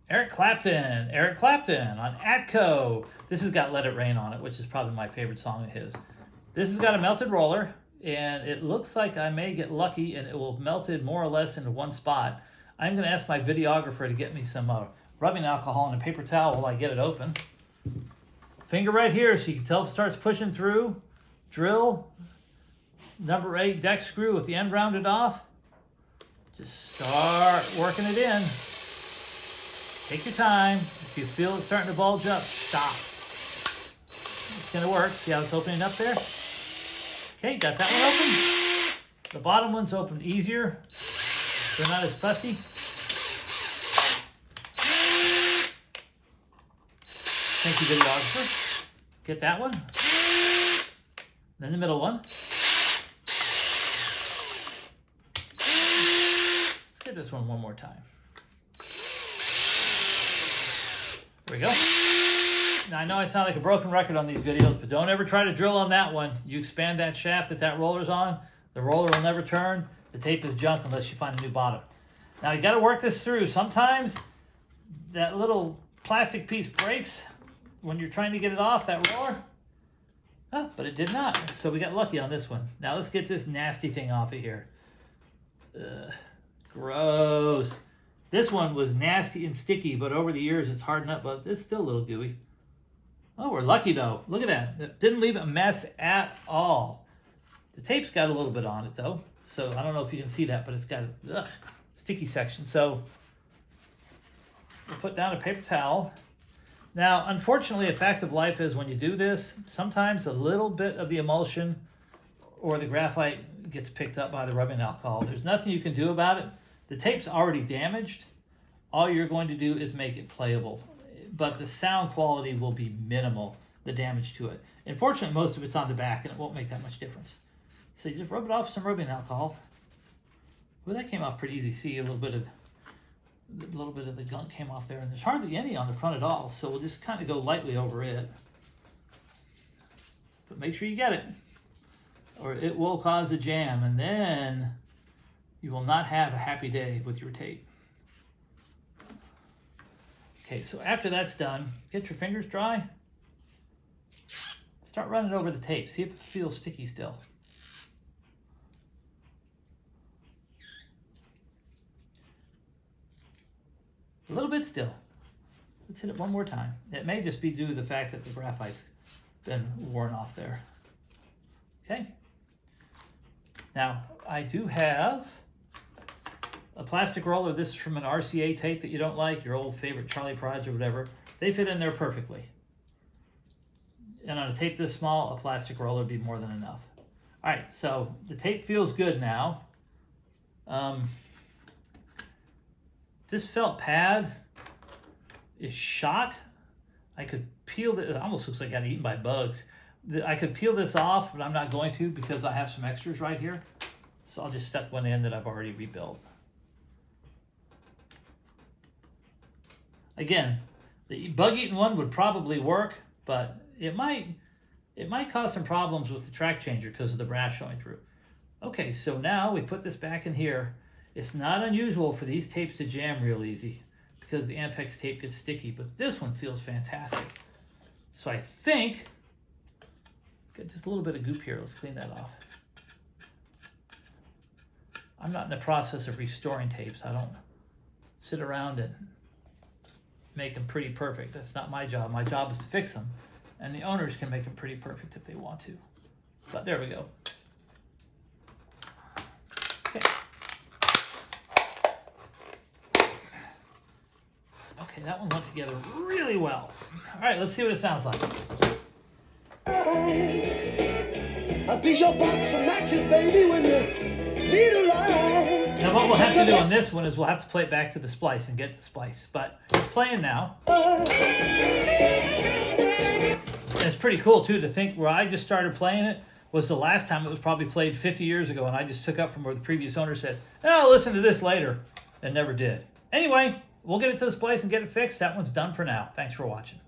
Eric Clapton on Atco. This has got Let It Rain on it, which is probably my favorite song of his. This has got a melted roller, and it looks like I may get lucky and it will have melted more or less into one spot. I'm going to ask my videographer to get me some rubbing alcohol and a paper towel while I get it open. Finger right here so you can tell if it starts pushing through. Drill number 8 deck screw with the end rounded off. Just start working it in. Take your time. If you feel it starting to bulge up, stop. It's going to work. See how it's opening up there? Okay, got that one open. The bottom one's opened easier. They're not as fussy. Thank you, videographer. Get that one. Then the middle one. Let's get this one more time. There we go. Now I know I sound like a broken record on these videos, but don't ever try to drill on that one. You expand that shaft that roller's on, the roller will never turn. The tape is junk unless you find a new bottom. Now you got to work this through. Sometimes that little plastic piece breaks when you're trying to get it off that roller. Oh, but it did not. So we got lucky on this one. Now let's get this nasty thing off of here. Gross. This one was nasty and sticky, but over the years it's hardened up, but it's still a little gooey. Oh, we're lucky though. Look at that. It didn't leave a mess at all. The tape's got a little bit on it though, so I don't know if you can see that, but it's got a sticky section. So we'll put down a paper towel. Now, unfortunately, a fact of life is when you do this, sometimes a little bit of the emulsion or the graphite gets picked up by the rubbing alcohol. There's nothing you can do about it. The tape's already damaged. All you're going to do is make it playable. But the sound quality will be minimal, the damage to it. Unfortunately, most of it's on the back, and it won't make that much difference. So you just rub it off with some rubbing alcohol. Well, that came off pretty easy. See, a little bit of the gunk came off there, and there's hardly any on the front at all, so we'll just kind of go lightly over it. But make sure you get it, or it will cause a jam, and then you will not have a happy day with your tape. Okay, so after that's done, get your fingers dry. Start running over the tape. See if it feels sticky still. A little bit still. Let's hit it one more time. It may just be due to the fact that the graphite's been worn off there. Okay. Now, I do have a plastic roller. This is from an RCA tape that you don't like, your old favorite Charlie Prods or whatever. They fit in there perfectly. And on a tape this small, a plastic roller would be more than enough. All right, so the tape feels good now. This felt pad is shot. I could peel it. It almost looks like I got eaten by bugs. I could peel this off, but I'm not going to because I have some extras right here. So I'll just stuck one in that I've already rebuilt. Again, the bug-eaten one would probably work, but it might cause some problems with the track changer because of the brass showing through. Okay, so now we put this back in here. It's not unusual for these tapes to jam real easy because the Ampex tape gets sticky, but this one feels fantastic. So I think, got just a little bit of goop here. Let's clean that off. I'm not in the process of restoring tapes. I don't sit around and make them pretty perfect. That's not my job. My job is to fix them, and the owners can make them pretty perfect if they want to. But there we go. Okay. Okay, that one went together really well. All right, let's see what it sounds like. I'll be your box of matches, baby, when you need a light. Now what we'll have to do on this one is we'll have to play it back to the splice and get the splice. But it's playing now. And it's pretty cool, too, to think where I just started playing it was the last time it was probably played 50 years ago, and I just took up from where the previous owner said, oh, I'll listen to this later, and never did. Anyway, we'll get it to the splice and get it fixed. That one's done for now. Thanks for watching.